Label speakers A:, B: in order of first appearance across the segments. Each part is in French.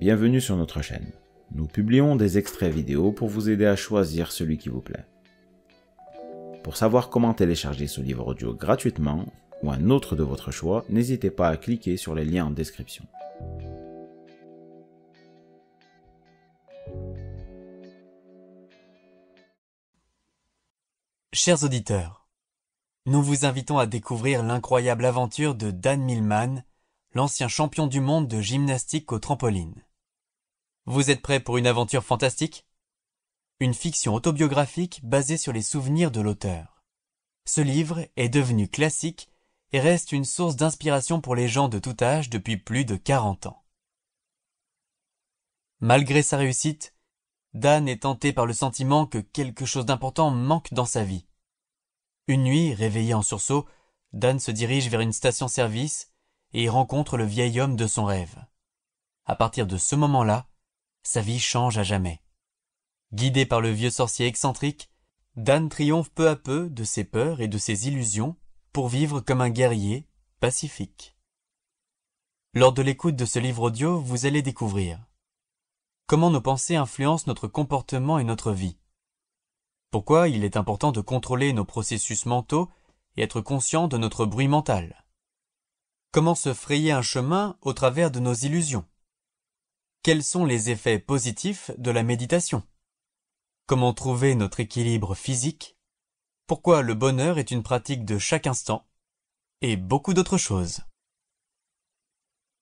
A: bienvenue sur notre chaîne. Nous publions des extraits vidéo pour vous aider à choisir celui qui vous plaît. Pour savoir comment télécharger ce livre audio gratuitement, ou un autre de votre choix, n'hésitez pas à cliquer sur les liens en description.
B: Chers auditeurs, nous vous invitons à découvrir l'incroyable aventure de Dan Millman, l'ancien champion du monde de gymnastique au trampoline. Vous êtes prêts pour une aventure fantastique ? Une fiction autobiographique basée sur les souvenirs de l'auteur. Ce livre est devenu classique et reste une source d'inspiration pour les gens de tout âge depuis plus de 40 ans. Malgré sa réussite, Dan est tenté par le sentiment que quelque chose d'important manque dans sa vie. Une nuit, réveillé en sursaut, Dan se dirige vers une station-service et y rencontre le vieil homme de son rêve. À partir de ce moment-là, sa vie change à jamais. Guidé par le vieux sorcier excentrique, Dan triomphe peu à peu de ses peurs et de ses illusions pour vivre comme un guerrier pacifique. Lors de l'écoute de ce livre audio, vous allez découvrir comment nos pensées influencent notre comportement et notre vie. Pourquoi il est important de contrôler nos processus mentaux et être conscient de notre bruit mental. Comment se frayer un chemin au travers de nos illusions. Quels sont les effets positifs de la méditation? Comment trouver notre équilibre physique? Pourquoi le bonheur est une pratique de chaque instant? Et beaucoup d'autres choses.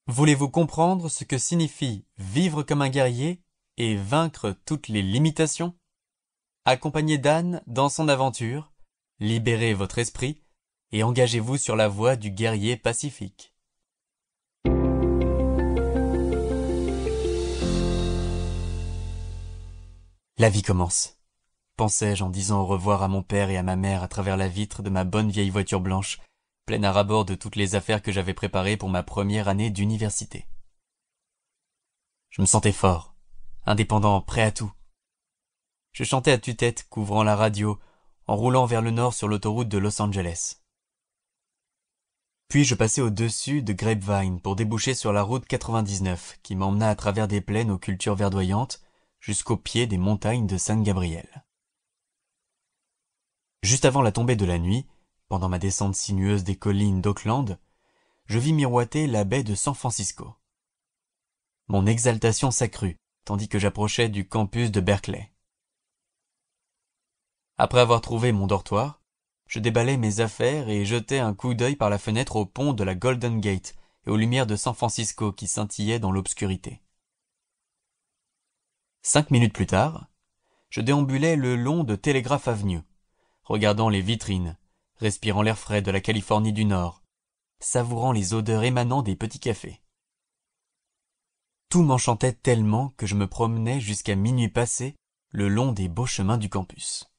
B: Voulez-vous comprendre ce que signifie vivre comme un guerrier et vaincre toutes les limitations? Accompagnez Dan dans son aventure, libérez votre esprit et engagez-vous sur la voie du guerrier pacifique. La vie commence, pensais-je en disant au revoir à mon père et à ma mère à travers la vitre de ma bonne vieille voiture blanche, pleine à ras-bord de toutes les affaires que j'avais préparées pour ma première année d'université. Je me sentais fort, indépendant, prêt à tout. Je chantais à tue-tête, couvrant la radio, en roulant vers le nord sur l'autoroute de Los Angeles. Puis je passais au-dessus de Grapevine pour déboucher sur la route 99 qui m'emmena à travers des plaines aux cultures verdoyantes jusqu'au pied des montagnes de San Gabriel. Juste avant la tombée de la nuit, pendant ma descente sinueuse des collines d'Oakland, je vis miroiter la baie de San Francisco. Mon exaltation s'accrut, tandis que j'approchais du campus de Berkeley. Après avoir trouvé mon dortoir, je déballai mes affaires et jetai un coup d'œil par la fenêtre au pont de la Golden Gate et aux lumières de San Francisco qui scintillaient dans l'obscurité. 5 minutes plus tard, je déambulais le long de Telegraph Avenue, regardant les vitrines, respirant l'air frais de la Californie du Nord, savourant les odeurs émanant des petits cafés. Tout m'enchantait tellement que je me promenais jusqu'à minuit passé le long des beaux chemins du campus.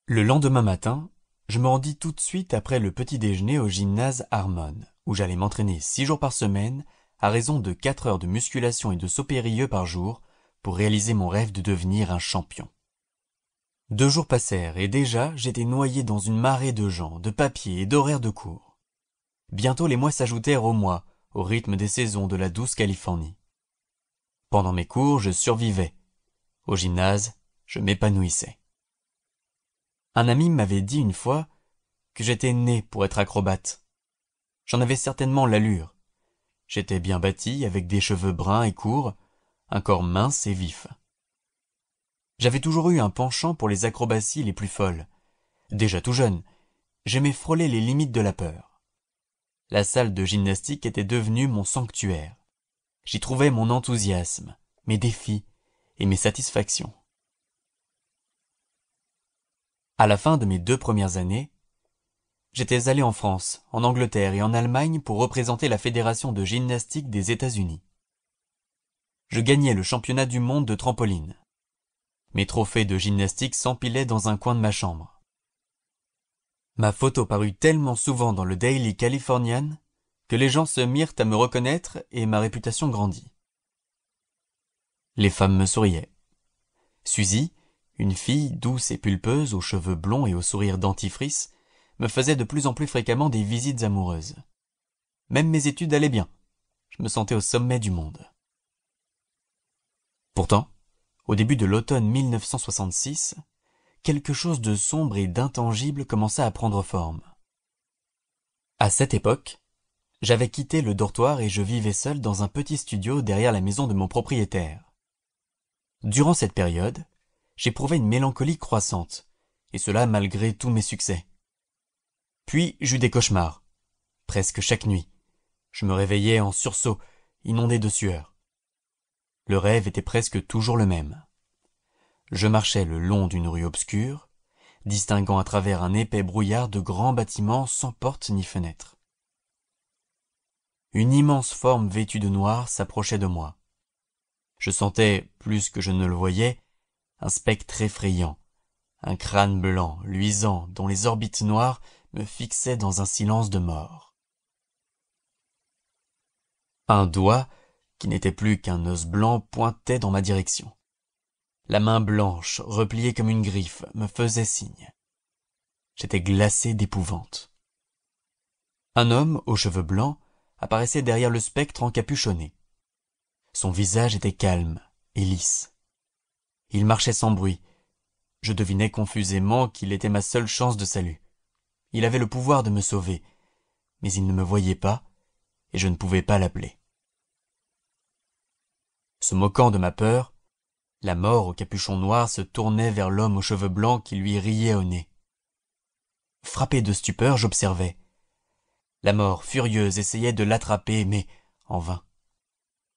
B: Le lendemain matin, je me rendis tout de suite après le petit déjeuner au gymnase Harmon, où j'allais m'entraîner 6 jours par semaine à raison de 4 heures de musculation et de saut périlleux par jour pour réaliser mon rêve de devenir un champion. 2 jours passèrent et déjà j'étais noyé dans une marée de gens, de papiers et d'horaires de cours. Bientôt les mois s'ajoutèrent aux mois, au rythme des saisons de la douce Californie. Pendant mes cours, je survivais. Au gymnase, je m'épanouissais. Un ami m'avait dit une fois que j'étais né pour être acrobate. J'en avais certainement l'allure. J'étais bien bâti, avec des cheveux bruns et courts, un corps mince et vif. J'avais toujours eu un penchant pour les acrobaties les plus folles. Déjà tout jeune, j'aimais frôler les limites de la peur. La salle de gymnastique était devenue mon sanctuaire. J'y trouvais mon enthousiasme, mes défis et mes satisfactions. À la fin de mes 2 premières années, j'étais allé en France, en Angleterre et en Allemagne pour représenter la Fédération de gymnastique des États-Unis. Je gagnais le championnat du monde de trampoline. Mes trophées de gymnastique s'empilaient dans un coin de ma chambre. Ma photo parut tellement souvent dans le Daily Californian que les gens se mirent à me reconnaître et ma réputation grandit. Les femmes me souriaient. Suzy, une fille douce et pulpeuse, aux cheveux blonds et au sourire dentifrice, me faisait de plus en plus fréquemment des visites amoureuses. Même mes études allaient bien. Je me sentais au sommet du monde. Pourtant, au début de l'automne 1966, quelque chose de sombre et d'intangible commença à prendre forme. À cette époque, j'avais quitté le dortoir et je vivais seul dans un petit studio derrière la maison de mon propriétaire. Durant cette période, j'éprouvais une mélancolie croissante, et cela malgré tous mes succès. Puis j'eus des cauchemars, presque chaque nuit. Je me réveillais en sursaut, inondé de sueur. Le rêve était presque toujours le même. Je marchais le long d'une rue obscure, distinguant à travers un épais brouillard de grands bâtiments sans porte ni fenêtre. Une immense forme vêtue de noir s'approchait de moi. Je sentais, plus que je ne le voyais, un spectre effrayant, un crâne blanc, luisant, dont les orbites noires me fixaient dans un silence de mort. Un doigt, qui n'était plus qu'un os blanc, pointait dans ma direction. La main blanche, repliée comme une griffe, me faisait signe. J'étais glacé d'épouvante. Un homme aux cheveux blancs apparaissait derrière le spectre encapuchonné. Son visage était calme et lisse. Il marchait sans bruit. Je devinais confusément qu'il était ma seule chance de salut. Il avait le pouvoir de me sauver, mais il ne me voyait pas, et je ne pouvais pas l'appeler. Se moquant de ma peur, la mort au capuchon noir se tournait vers l'homme aux cheveux blancs qui lui riait au nez. Frappé de stupeur, j'observais. La mort, furieuse, essayait de l'attraper, mais en vain.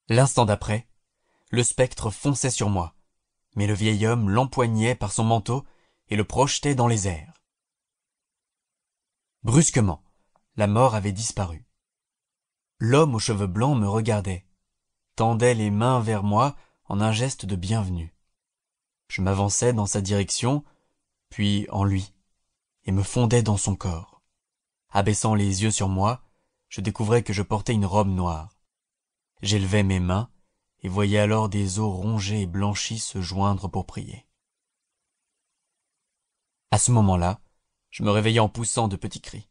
B: L'instant d'après, le spectre fonçait sur moi, mais le vieil homme l'empoignait par son manteau et le projetait dans les airs. Brusquement, la mort avait disparu. L'homme aux cheveux blancs me regardait, tendait les mains vers moi en un geste de bienvenue. Je m'avançai dans sa direction, puis en lui, et me fondais dans son corps. Abaissant les yeux sur moi, je découvrais que je portais une robe noire. J'élevais mes mains, et voyais alors des os rongés et blanchis se joindre pour prier. À ce moment-là, je me réveillai en poussant de petits cris.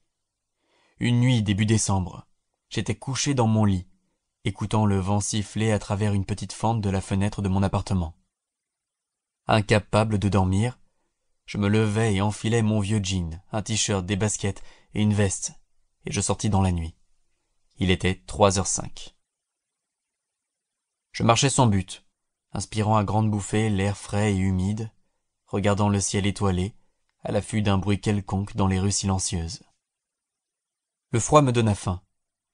B: Une nuit début décembre, j'étais couché dans mon lit, écoutant le vent siffler à travers une petite fente de la fenêtre de mon appartement. Incapable de dormir, je me levai et enfilai mon vieux jean, un t-shirt, des baskets et une veste, et je sortis dans la nuit. Il était 3h05. Je marchais sans but, inspirant à grandes bouffées l'air frais et humide, regardant le ciel étoilé, à l'affût d'un bruit quelconque dans les rues silencieuses. Le froid me donna faim,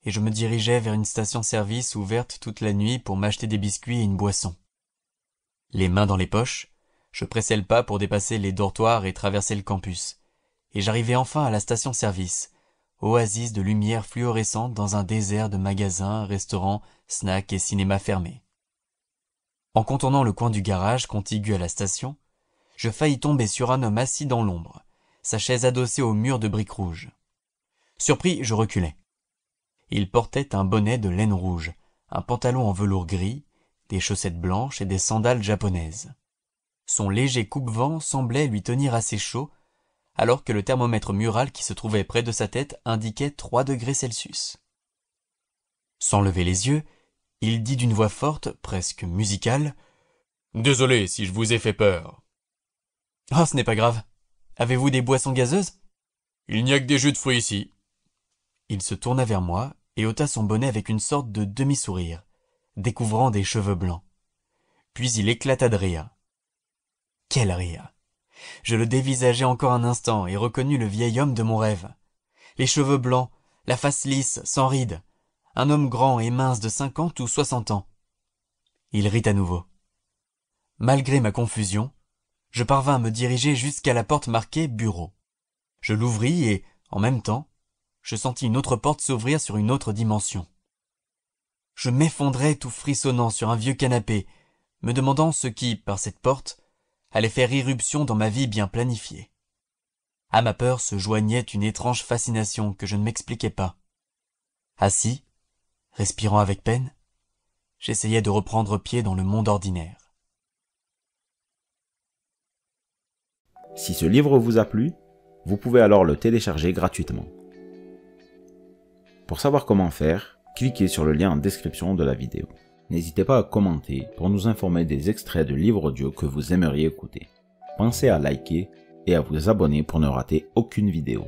B: et je me dirigeais vers une station-service ouverte toute la nuit pour m'acheter des biscuits et une boisson. Les mains dans les poches, je pressais le pas pour dépasser les dortoirs et traverser le campus, et j'arrivai enfin à la station-service, oasis de lumière fluorescente dans un désert de magasins, restaurants, snacks et cinémas fermés. En contournant le coin du garage contigu à la station, je faillis tomber sur un homme assis dans l'ombre, sa chaise adossée au mur de briques rouges. Surpris, je reculai. Il portait un bonnet de laine rouge, un pantalon en velours gris, des chaussettes blanches et des sandales japonaises. Son léger coupe-vent semblait lui tenir assez chaud, alors que le thermomètre mural qui se trouvait près de sa tête indiquait 3 degrés Celsius. Sans lever les yeux, il dit d'une voix forte, presque musicale, « Désolé si je vous ai fait peur. »« Oh, ce n'est pas grave. Avez-vous des boissons gazeuses ?»« Il n'y a que des jus de fruits ici. » Il se tourna vers moi et ôta son bonnet avec une sorte de demi-sourire, découvrant des cheveux blancs. Puis il éclata de rire. Quel rire! Je le dévisageai encore un instant et reconnus le vieil homme de mon rêve. Les cheveux blancs, la face lisse, sans rides, un homme grand et mince de 50 ou 60 ans. Il rit à nouveau. Malgré ma confusion, je parvins à me diriger jusqu'à la porte marquée « Bureau ». Je l'ouvris et, en même temps, je sentis une autre porte s'ouvrir sur une autre dimension. Je m'effondrai tout frissonnant sur un vieux canapé, me demandant ce qui, par cette porte, allait faire irruption dans ma vie bien planifiée. À ma peur se joignait une étrange fascination que je ne m'expliquais pas. Assis, respirant avec peine, j'essayais de reprendre pied dans le monde ordinaire.
A: Si ce livre vous a plu, vous pouvez alors le télécharger gratuitement. Pour savoir comment faire, cliquez sur le lien en description de la vidéo. n'hésitez pas à commenter pour nous informer des extraits de livres audio que vous aimeriez écouter. Pensez à liker et à vous abonner pour ne rater aucune vidéo.